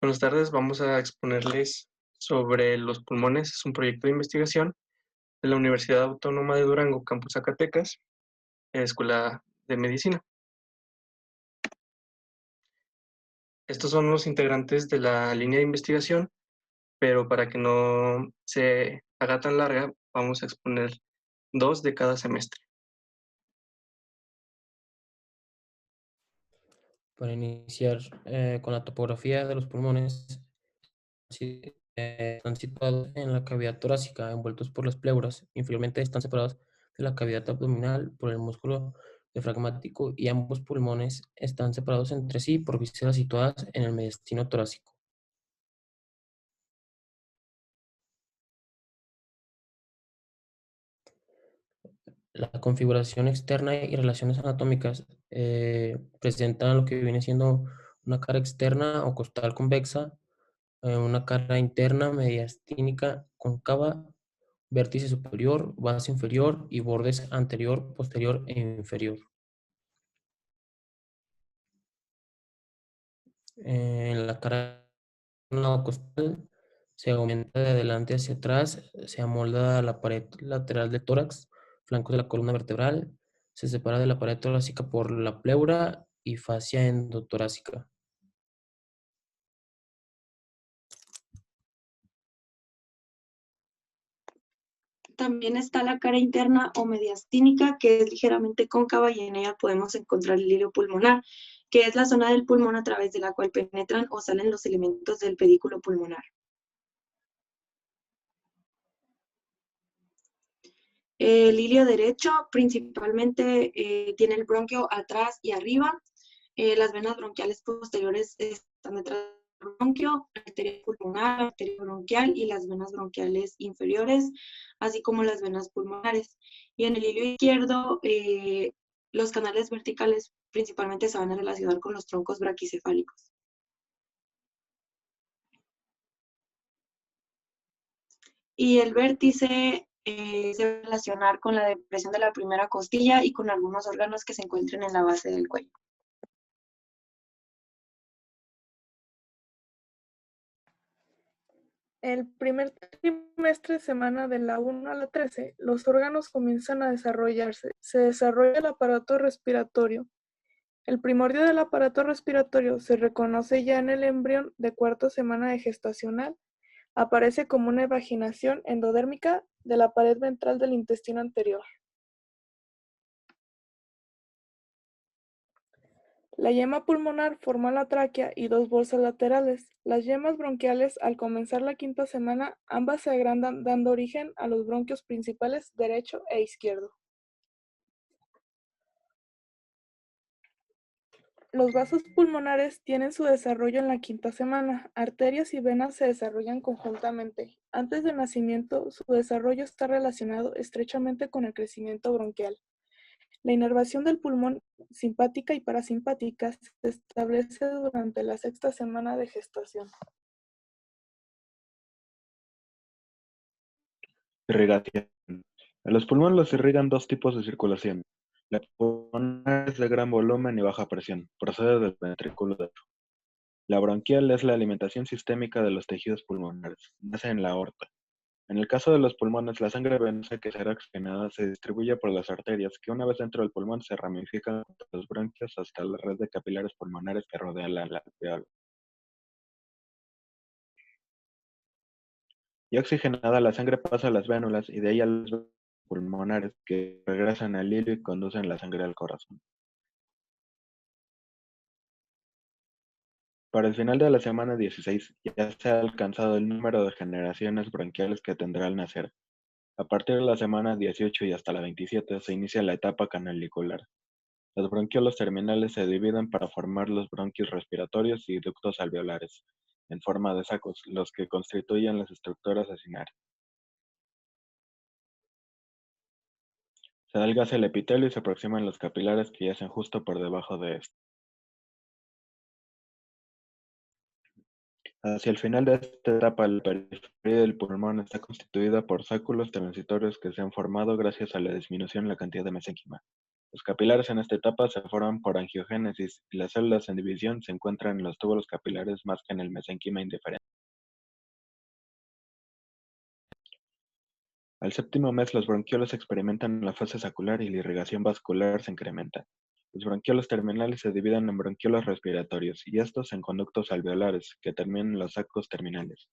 Buenas tardes, vamos a exponerles sobre los pulmones. Es un proyecto de investigación de la Universidad Autónoma de Durango, Campus Zacatecas, Escuela de Medicina. Estos son los integrantes de la línea de investigación, pero para que no se haga tan larga, vamos a exponer dos de cada semestre. Para iniciar con la topografía de los pulmones, están situados en la cavidad torácica, envueltos por las pleuras. Inferiormente están separados de la cavidad abdominal por el músculo diafragmático y ambos pulmones están separados entre sí por vísceras situadas en el mediastino torácico. La configuración externa y relaciones anatómicas presentan lo que viene siendo una cara externa o costal convexa, una cara interna mediastínica cóncava, vértice superior, base inferior y bordes anterior, posterior e inferior. En la cara o costal se aumenta de adelante hacia atrás, se amolda a la pared lateral del tórax, flancos de la columna vertebral, se separa de la pared torácica por la pleura y fascia endotorácica. También está la cara interna o mediastínica, que es ligeramente cóncava y en ella podemos encontrar el hilio pulmonar, que es la zona del pulmón a través de la cual penetran o salen los elementos del pedículo pulmonar. El hilio derecho principalmente tiene el bronquio atrás y arriba. Las venas bronquiales posteriores están detrás del bronquio, la arteria pulmonar, la arteria bronquial y las venas bronquiales inferiores, así como las venas pulmonares. Y en el hilio izquierdo, los canales verticales principalmente se van a relacionar con los troncos braquicefálicos. Y el vértice se va a relacionar con la depresión de la primera costilla y con algunos órganos que se encuentren en la base del cuello. El primer trimestre, semana de la 1 a la 13, los órganos comienzan a desarrollarse. Se desarrolla el aparato respiratorio. El primordio del aparato respiratorio se reconoce ya en el embrión de cuarta semana de gestacional. Aparece como una evaginación endodérmica de la pared ventral del intestino anterior. La yema pulmonar forma la tráquea y dos bolsas laterales. Las yemas bronquiales, al comenzar la quinta semana, ambas se agrandan dando origen a los bronquios principales derecho e izquierdo. Los vasos pulmonares tienen su desarrollo en la quinta semana. Arterias y venas se desarrollan conjuntamente. Antes del nacimiento, su desarrollo está relacionado estrechamente con el crecimiento bronquial. La inervación del pulmón simpática y parasimpática se establece durante la sexta semana de gestación. Irrigación. A los pulmones los irrigan dos tipos de circulación. La pulmonar es de gran volumen y baja presión, procede del ventrículo derecho. La bronquial es la alimentación sistémica de los tejidos pulmonares, nace en la aorta. En el caso de los pulmones, la sangre venosa que será oxigenada se distribuye por las arterias, que una vez dentro del pulmón se ramifican de los bronquios hasta la red de capilares pulmonares que rodea la alveola. Ya oxigenada, la sangre pasa a las vénulas y de ahí a los pulmonares que regresan al hilo y conducen la sangre al corazón. Para el final de la semana 16 ya se ha alcanzado el número de generaciones bronquiales que tendrá al nacer. A partir de la semana 18 y hasta la 27 se inicia la etapa canalicular. Los bronquiolos terminales se dividen para formar los bronquios respiratorios y ductos alveolares, en forma de sacos, los que constituyen las estructuras aciniares. Se da el gas al epitelio y se aproximan los capilares que yacen justo por debajo de este. Hacia el final de esta etapa, la periferia del pulmón está constituida por sacos transitorios que se han formado gracias a la disminución en la cantidad de mesénquima. Los capilares en esta etapa se forman por angiogénesis y las células en división se encuentran en los túbulos capilares más que en el mesenquima indiferente. Al séptimo mes, los bronquiolos experimentan la fase sacular y la irrigación vascular se incrementa. Los bronquiolos terminales se dividen en bronquiolos respiratorios y estos en conductos alveolares, que terminan en los sacos terminales.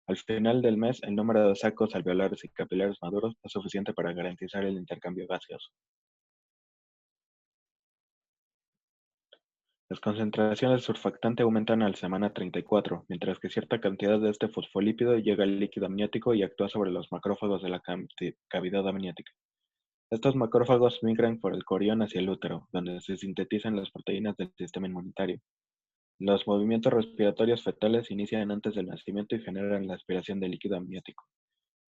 Al final del mes, el número de sacos alveolares y capilares maduros es suficiente para garantizar el intercambio gaseoso. Las concentraciones de surfactante aumentan a la semana 34, mientras que cierta cantidad de este fosfolípido llega al líquido amniótico y actúa sobre los macrófagos de la cavidad amniótica. Estos macrófagos migran por el corión hacia el útero, donde se sintetizan las proteínas del sistema inmunitario. Los movimientos respiratorios fetales inician antes del nacimiento y generan la aspiración de líquido amniótico.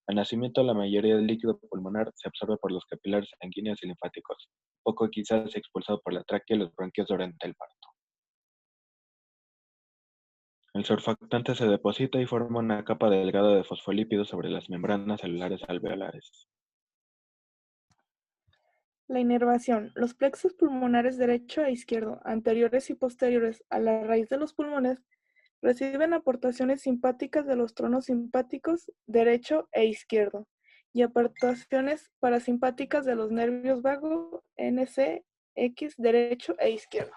Al nacimiento, la mayoría del líquido pulmonar se absorbe por los capilares sanguíneos y linfáticos. Poco quizás es expulsado por la tráquea y los bronquios durante el parto. El surfactante se deposita y forma una capa delgada de fosfolípidos sobre las membranas celulares alveolares. La inervación. Los plexos pulmonares derecho e izquierdo, anteriores y posteriores a la raíz de los pulmones, reciben aportaciones simpáticas de los tronos simpáticos derecho e izquierdo y aportaciones parasimpáticas de los nervios vago, NC, X, derecho e izquierdo.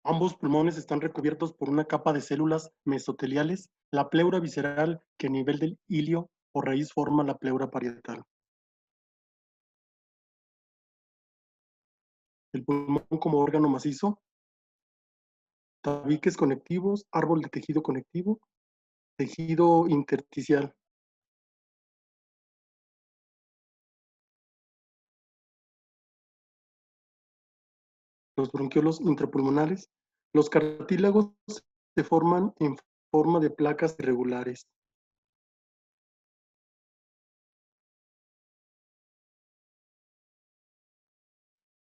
Ambos pulmones están recubiertos por una capa de células mesoteliales, la pleura visceral, que a nivel del ilio o raíz forma la pleura parietal. El pulmón como órgano macizo, tabiques conectivos, árbol de tejido conectivo, tejido intersticial. Los bronquiolos intrapulmonares. Los cartílagos se forman en forma de placas irregulares.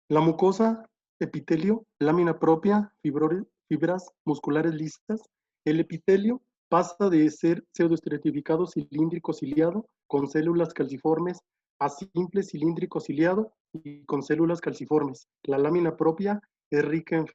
La mucosa, epitelio, lámina propia, fibras musculares lisas. El epitelio pasa de ser pseudoestratificado cilíndrico ciliado con células calciformes a simple cilíndrico ciliado y con células calciformes. La lámina propia es rica en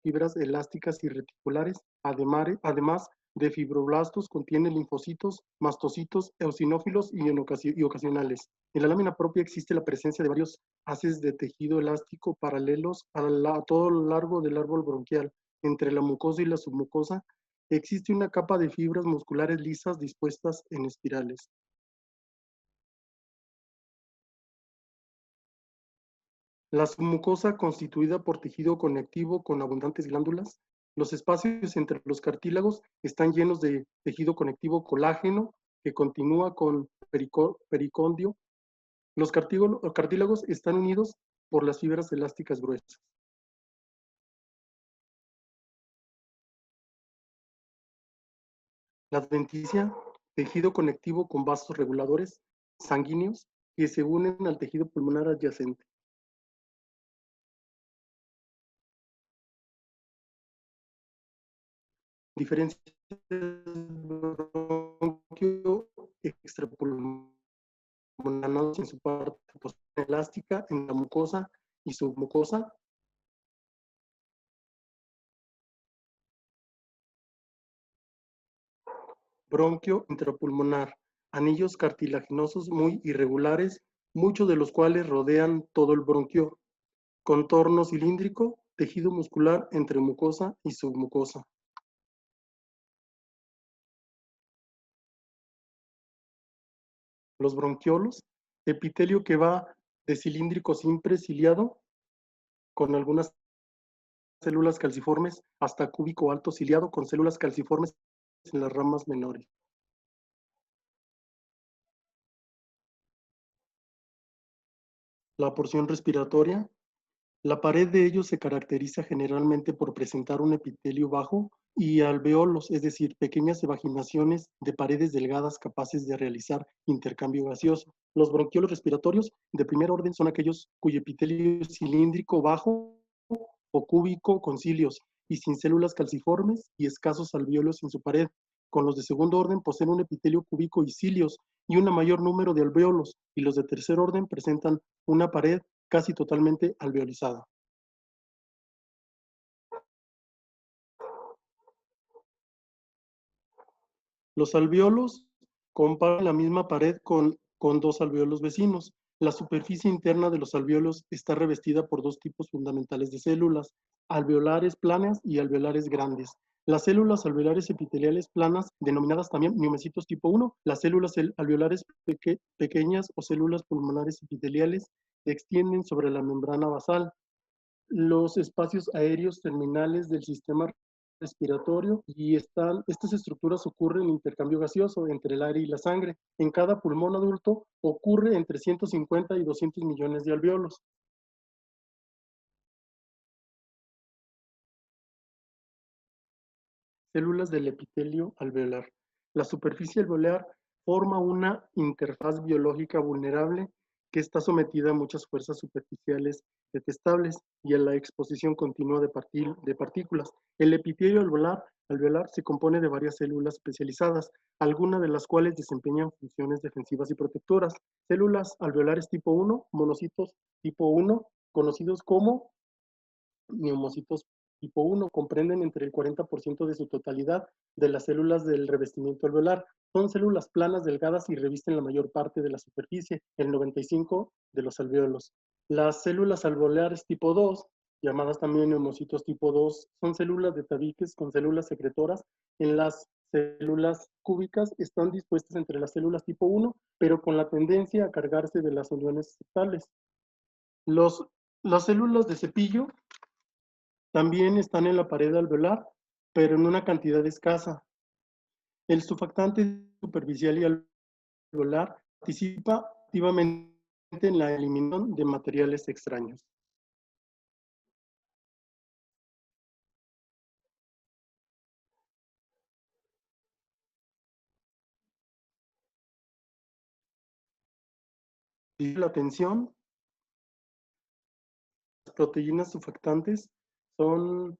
fibras elásticas y reticulares, además de fibroblastos, contiene linfocitos, mastocitos, eosinófilos y ocasionales. En la lámina propia existe la presencia de varios haces de tejido elástico paralelos a todo lo largo del árbol bronquial. Entre la mucosa y la submucosa existe una capa de fibras musculares lisas dispuestas en espirales. La submucosa constituida por tejido conectivo con abundantes glándulas. Los espacios entre los cartílagos están llenos de tejido conectivo colágeno que continúa con pericondio. Los cartílagos están unidos por las fibras elásticas gruesas. La adventicia, tejido conectivo con vasos reguladores sanguíneos que se unen al tejido pulmonar adyacente. Diferencia bronquio extrapulmonar en su parte posterior elástica, en la mucosa y submucosa. Bronquio intrapulmonar, anillos cartilaginosos muy irregulares, muchos de los cuales rodean todo el bronquio. Contorno cilíndrico, tejido muscular entre mucosa y submucosa. Los bronquiolos, epitelio que va de cilíndrico simple ciliado, con algunas células calciformes, hasta cúbico alto ciliado, con células calciformes en las ramas menores. La porción respiratoria. La pared de ellos se caracteriza generalmente por presentar un epitelio bajo y alveolos, es decir, pequeñas evaginaciones de paredes delgadas capaces de realizar intercambio gaseoso. Los bronquiolos respiratorios de primer orden son aquellos cuyo epitelio es cilíndrico bajo o cúbico con cilios y sin células calciformes y escasos alveolos en su pared. con los de segundo orden poseen un epitelio cúbico y cilios y un mayor número de alvéolos, y los de tercer orden presentan una pared casi totalmente alveolizada. Los alvéolos comparten la misma pared con dos alvéolos vecinos. La superficie interna de los alvéolos está revestida por dos tipos fundamentales de células, alveolares planas y alveolares grandes. Las células alveolares epiteliales planas, denominadas también miomocitos tipo 1, las células alveolares pequeñas o células pulmonares epiteliales se extienden sobre la membrana basal. Los espacios aéreos terminales del sistema respiratorio y estas estructuras ocurren en intercambio gaseoso entre el aire y la sangre. En cada pulmón adulto ocurre entre 150 y 200 millones de alvéolos. Células del epitelio alveolar. La superficie alveolar forma una interfaz biológica vulnerable que está sometida a muchas fuerzas superficiales detestables y a la exposición continua de partículas. El epitelio alveolar se compone de varias células especializadas, algunas de las cuales desempeñan funciones defensivas y protectoras. Células alveolares tipo 1, monocitos tipo 1, conocidos como miomocitos tipo 1, comprenden entre el 40% de su totalidad de las células del revestimiento alveolar. Son células planas, delgadas y revisten la mayor parte de la superficie, el 95% de los alvéolos. Las células alveolares tipo 2, llamadas también neumocitos tipo 2, son células de tabiques con células secretoras. En las células cúbicas están dispuestas entre las células tipo 1, pero con la tendencia a cargarse de las uniones aceptables. Las células de cepillo también están en la pared alveolar, pero en una cantidad escasa. El surfactante superficial y alveolar participa activamente en la eliminación de materiales extraños. Y la atención, las proteínas surfactantes son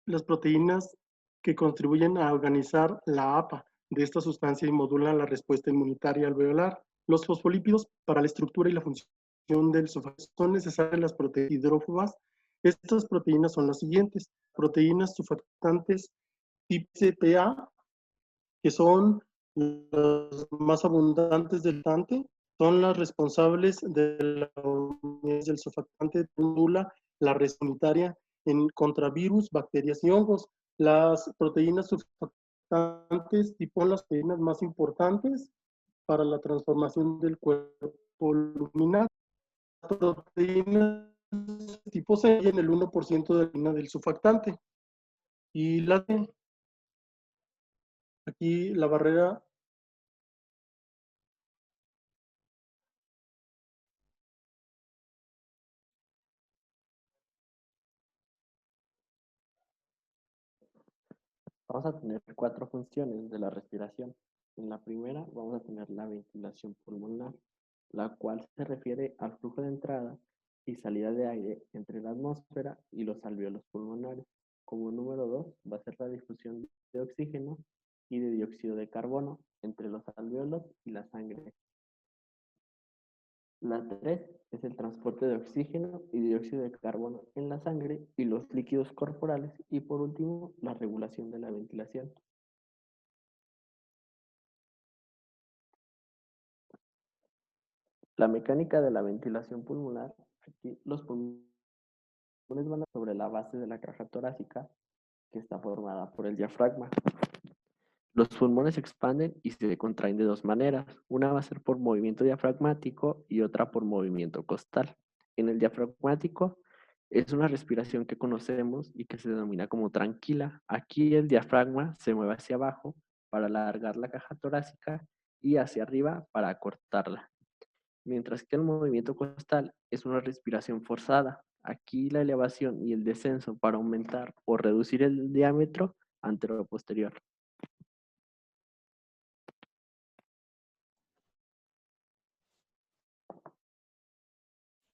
las proteínas que contribuyen a organizar la APA de esta sustancia y modulan la respuesta inmunitaria alveolar. Los fosfolípidos para la estructura y la función del surfactante son necesarias las proteínas hidrófobas. Estas proteínas son las siguientes: proteínas surfactantes tipo CPA, que son las más abundantes del surfactante, son las responsables de la unidad del surfactante, modula la respuesta inmunitaria contra virus, bacterias y hongos. Las proteínas surfactantes tipo las proteínas más importantes para la transformación del cuerpo luminal. Las proteínas tipo C en el 1% de la del surfactante. Y aquí la barrera Vamos a tener 4 funciones de la respiración. En la primera vamos a tener la ventilación pulmonar, la cual se refiere al flujo de entrada y salida de aire entre la atmósfera y los alvéolos pulmonares. Como número 2 va a ser la difusión de oxígeno y de dióxido de carbono entre los alvéolos y la sangre. La 3 es el transporte de oxígeno y dióxido de carbono en la sangre y los líquidos corporales. Y por último, la regulación de la ventilación. La mecánica de la ventilación pulmonar. Aquí los pulmones van sobre la base de la caja torácica, que está formada por el diafragma. Los pulmones se expanden y se contraen de dos maneras. Una va a ser por movimiento diafragmático y otra por movimiento costal. En el diafragmático es una respiración que conocemos y que se denomina como tranquila. Aquí el diafragma se mueve hacia abajo para alargar la caja torácica y hacia arriba para acortarla. Mientras que el movimiento costal es una respiración forzada. Aquí la elevación y el descenso para aumentar o reducir el diámetro anteroposterior.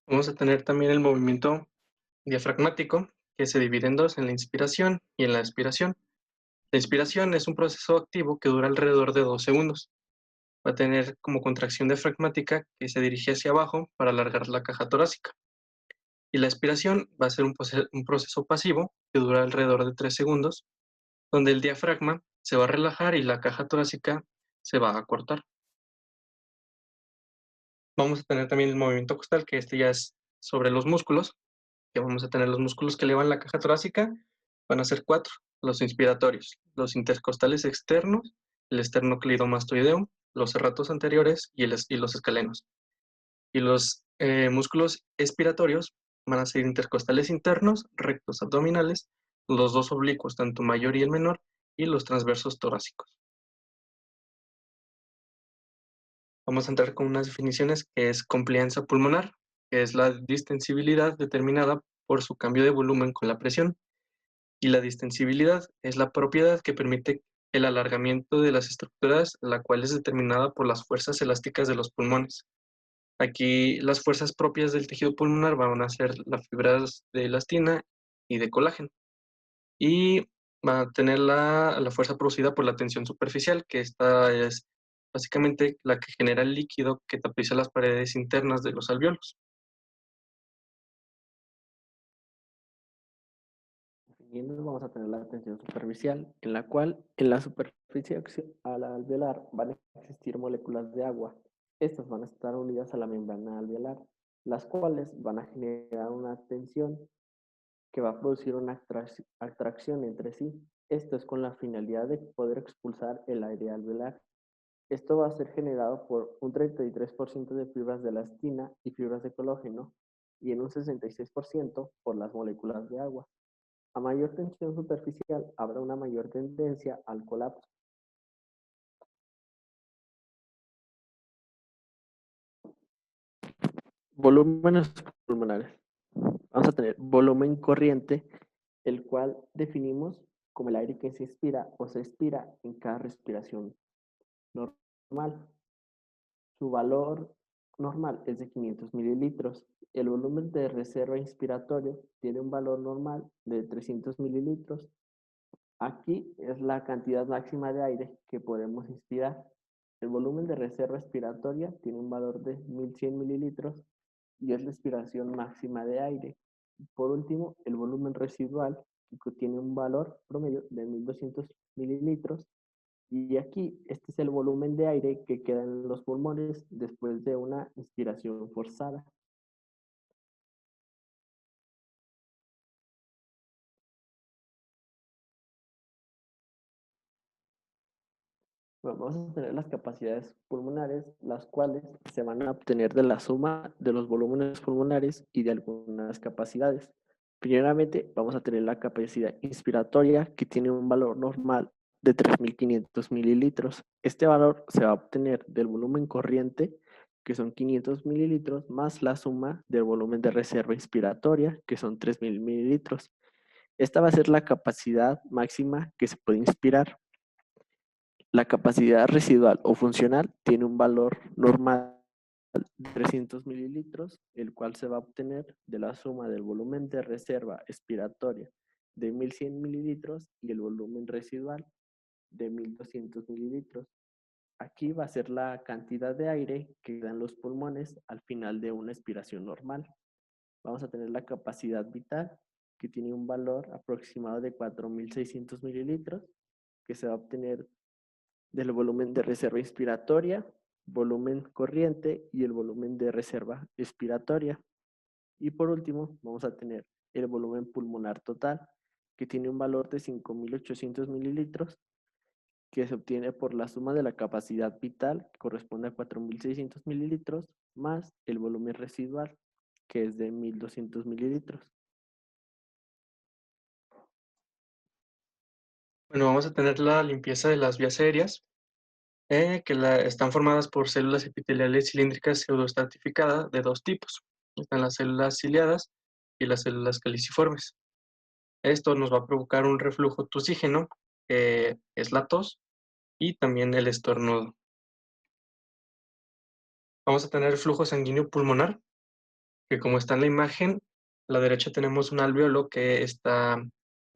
Vamos a tener también el movimiento diafragmático, que se divide en dos, en la inspiración y en la expiración. La inspiración es un proceso activo que dura alrededor de 2 segundos. Va a tener como contracción diafragmática que se dirige hacia abajo para alargar la caja torácica. Y la expiración va a ser un proceso pasivo que dura alrededor de 3 segundos, donde el diafragma se va a relajar y la caja torácica se va a cortar. Vamos a tener también el movimiento costal, que este ya es sobre los músculos, que vamos a tener los músculos que elevan la caja torácica, van a ser 4, los inspiratorios, los intercostales externos, el esternocleidomastoideo, los serratos anteriores y los escalenos. Y los músculos expiratorios van a ser intercostales internos, rectos abdominales, los 2 oblicuos, tanto mayor y el menor, y los transversos torácicos. Vamos a entrar con unas definiciones, que es complianza pulmonar, que es la distensibilidad determinada por su cambio de volumen con la presión, y la distensibilidad es la propiedad que permite el alargamiento de las estructuras, la cual es determinada por las fuerzas elásticas de los pulmones. Aquí las fuerzas propias del tejido pulmonar van a ser las fibras de elastina y de colágeno. Y va a tener la fuerza producida por la tensión superficial, que esta es básicamente la que genera el líquido que tapiza las paredes internas de los alvéolos. Definiendo, vamos a tener la tensión superficial, en la cual en la superficie alveolar van a existir moléculas de agua. Estas van a estar unidas a la membrana alveolar, las cuales van a generar una tensión que va a producir una atracción entre sí. Esto es con la finalidad de poder expulsar el aire alveolar. Esto va a ser generado por un 33% de fibras de elastina y fibras de colágeno y en un 66% por las moléculas de agua. A mayor tensión superficial habrá una mayor tendencia al colapso. Volúmenes pulmonares. Vamos a tener volumen corriente, el cual definimos como el aire que se inspira o se expira en cada respiración normal. Su valor normal es de 500 mililitros. El volumen de reserva inspiratorio tiene un valor normal de 300 mililitros. Aquí es la cantidad máxima de aire que podemos inspirar. El volumen de reserva expiratoria tiene un valor de 1100 mililitros y es la expiración máxima de aire. Por último, el volumen residual que tiene un valor promedio de 1200 mililitros. Y aquí, este es el volumen de aire que queda en los pulmones después de una inspiración forzada. Bueno, vamos a tener las capacidades pulmonares, las cuales se van a obtener de la suma de los volúmenes pulmonares y de algunas capacidades. Primeramente, vamos a tener la capacidad inspiratoria, que tiene un valor normal de 3.500 mililitros. Este valor se va a obtener del volumen corriente, que son 500 mililitros, más la suma del volumen de reserva inspiratoria, que son 3.000 mililitros. Esta va a ser la capacidad máxima que se puede inspirar. La capacidad residual o funcional tiene un valor normal de 300 mililitros, el cual se va a obtener de la suma del volumen de reserva expiratoria de 1100 mililitros y el volumen residual de 1200 mililitros. Aquí va a ser la cantidad de aire que dan los pulmones al final de una expiración normal. Vamos a tener la capacidad vital, que tiene un valor aproximado de 4600 mililitros, que se va a obtener del volumen de reserva inspiratoria, volumen corriente y el volumen de reserva expiratoria. Y por último, vamos a tener el volumen pulmonar total, que tiene un valor de 5800 mililitros, que se obtiene por la suma de la capacidad vital, que corresponde a 4600 mililitros, más el volumen residual, que es de 1200 mililitros. Bueno, vamos a tener la limpieza de las vías aéreas, que están formadas por células epiteliales cilíndricas pseudoestratificadas de 2 tipos. Están las células ciliadas y las células caliciformes. Esto nos va a provocar un reflujo tusígeno, que es la tos, y también el estornudo. Vamos a tener flujo sanguíneo pulmonar, que como está en la imagen, a la derecha tenemos un alvéolo que está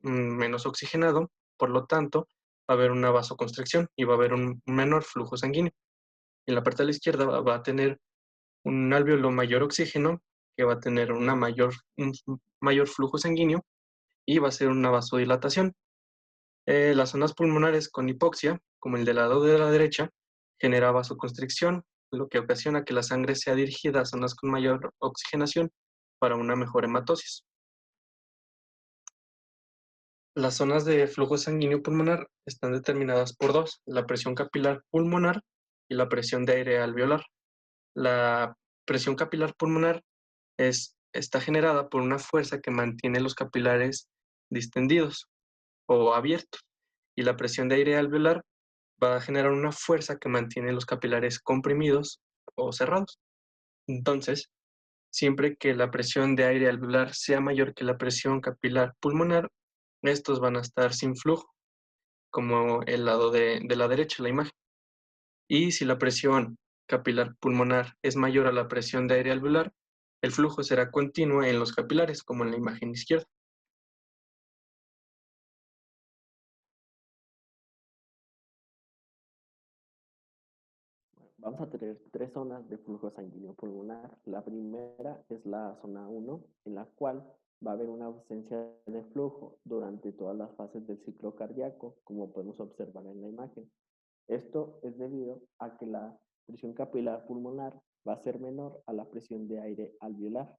menos oxigenado, por lo tanto, va a haber una vasoconstricción y va a haber un menor flujo sanguíneo. En la parte de la izquierda va a tener un alvéolo mayor oxígeno, que va a tener un mayor flujo sanguíneo y va a ser una vasodilatación. Las zonas pulmonares con hipoxia, como el del lado de la derecha, genera vasoconstricción, lo que ocasiona que la sangre sea dirigida a zonas con mayor oxigenación para una mejor hematosis. Las zonas de flujo sanguíneo pulmonar están determinadas por dos, la presión capilar pulmonar y la presión de aire alveolar. La presión capilar pulmonar está generada por una fuerza que mantiene los capilares distendidos o abiertos, y la presión de aire alveolar va a generar una fuerza que mantiene los capilares comprimidos o cerrados. Entonces, siempre que la presión de aire alveolar sea mayor que la presión capilar pulmonar, estos van a estar sin flujo, como el lado de la derecha de la imagen. Y si la presión capilar pulmonar es mayor a la presión de aire alveolar, el flujo será continuo en los capilares, como en la imagen izquierda. Vamos a tener tres zonas de flujo sanguíneo pulmonar. La primera es la zona 1, en la cual va a haber una ausencia de flujo durante todas las fases del ciclo cardíaco, como podemos observar en la imagen. Esto es debido a que la presión capilar pulmonar va a ser menor a la presión de aire alveolar.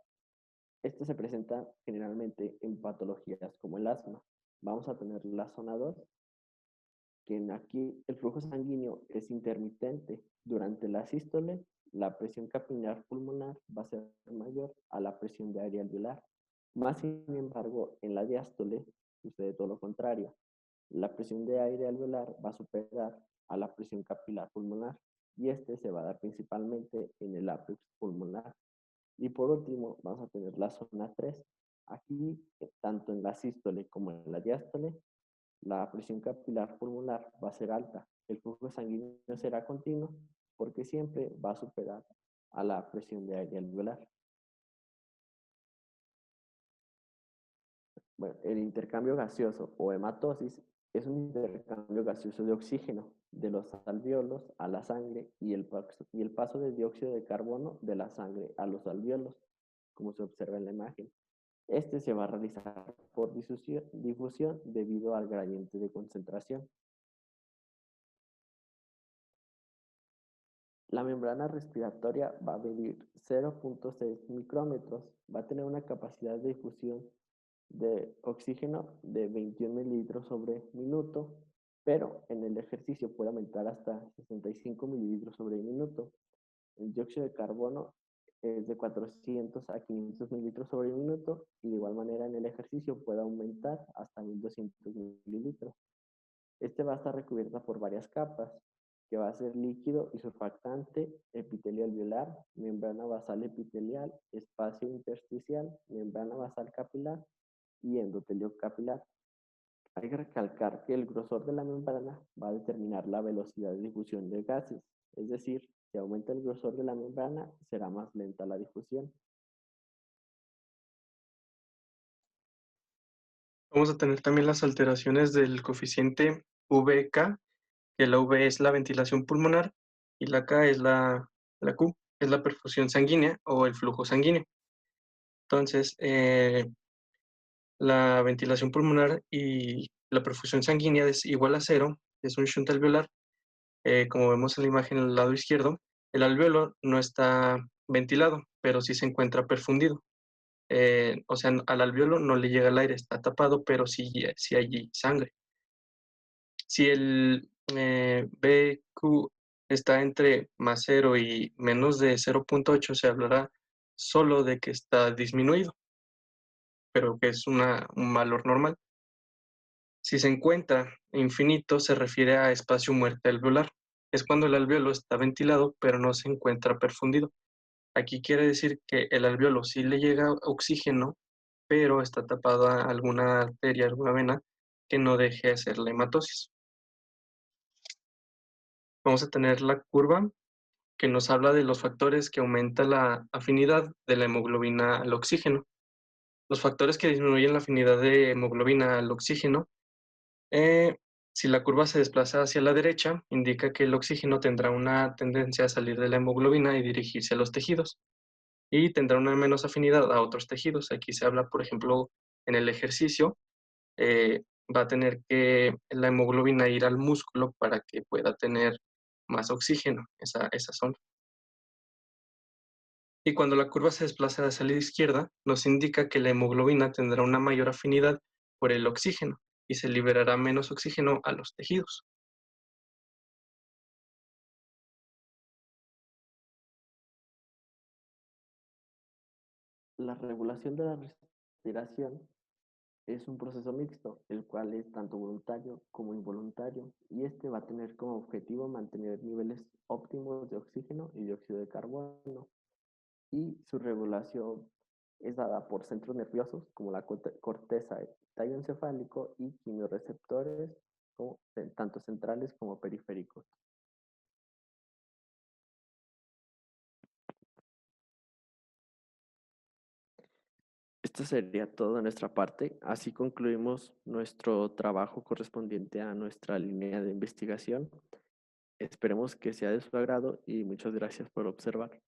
Esto se presenta generalmente en patologías como el asma. Vamos a tener la zona 2, que aquí el flujo sanguíneo es intermitente. Durante la sístole, la presión capilar pulmonar va a ser mayor a la presión de aire alveolar. Más sin embargo, en la diástole sucede todo lo contrario. La presión de aire alveolar va a superar a la presión capilar pulmonar, y este se va a dar principalmente en el ápex pulmonar. Y por último, vamos a tener la zona 3. Aquí, tanto en la sístole como en la diástole, la presión capilar pulmonar va a ser alta. El flujo sanguíneo será continuo porque siempre va a superar a la presión de aire alveolar. Bueno, el intercambio gaseoso o hematosis es un intercambio gaseoso de oxígeno de los alvéolos a la sangre y el paso de dióxido de carbono de la sangre a los alvéolos, como se observa en la imagen. Este se va a realizar por difusión debido al gradiente de concentración. La membrana respiratoria va a medir 0.6 micrómetros, va a tener una capacidad de difusión de oxígeno de 21 mililitros sobre minuto, pero en el ejercicio puede aumentar hasta 65 mililitros sobre minuto. El dióxido de carbono es de 400 a 500 mililitros sobre minuto, y de igual manera en el ejercicio puede aumentar hasta 1200 mililitros. Este va a estar recubierta por varias capas, que va a ser líquido y surfactante, epitelio alveolar, membrana basal epitelial, espacio intersticial, membrana basal capilar y endotelio capilar. Hay que recalcar que el grosor de la membrana va a determinar la velocidad de difusión de gases, es decir, si aumenta el grosor de la membrana, será más lenta la difusión. Vamos a tener también las alteraciones del coeficiente VK, que la V es la ventilación pulmonar y la K es la Q, es la perfusión sanguínea o el flujo sanguíneo. Entonces, la ventilación pulmonar y la perfusión sanguínea es igual a 0, es un shunt alveolar. Como vemos en la imagen al lado izquierdo, el alveolo no está ventilado, pero sí se encuentra perfundido. O sea, al alveolo no le llega el aire, está tapado, pero sí hay sangre. Si el BQ está entre más 0 y menos de 0.8, se hablará solo de que está disminuido, pero que es un valor normal. Si se encuentra infinito, se refiere a espacio muerte alveolar. Es cuando el alveolo está ventilado, pero no se encuentra perfundido. Aquí quiere decir que el alveolo sí le llega oxígeno, pero está tapada alguna arteria, alguna vena, que no deje hacer la hematosis. Vamos a tener la curva que nos habla de los factores que aumentan la afinidad de la hemoglobina al oxígeno. Los factores que disminuyen la afinidad de hemoglobina al oxígeno Si la curva se desplaza hacia la derecha, indica que el oxígeno tendrá una tendencia a salir de la hemoglobina y dirigirse a los tejidos, y tendrá una menos afinidad a otros tejidos. Aquí se habla, por ejemplo, en el ejercicio, va a tener que la hemoglobina ir al músculo para que pueda tener más oxígeno, esa zona. Y cuando la curva se desplaza hacia la izquierda, nos indica que la hemoglobina tendrá una mayor afinidad por el oxígeno y se liberará menos oxígeno a los tejidos. La regulación de la respiración es un proceso mixto, el cual es tanto voluntario como involuntario, y este va a tener como objetivo mantener niveles óptimos de oxígeno y dióxido de carbono, y su regulación es dada por centros nerviosos como la corteza tallo encefálico y quimiorreceptores, tanto centrales como periféricos. Esto sería todo de nuestra parte. Así concluimos nuestro trabajo correspondiente a nuestra línea de investigación. Esperemos que sea de su agrado y muchas gracias por observar.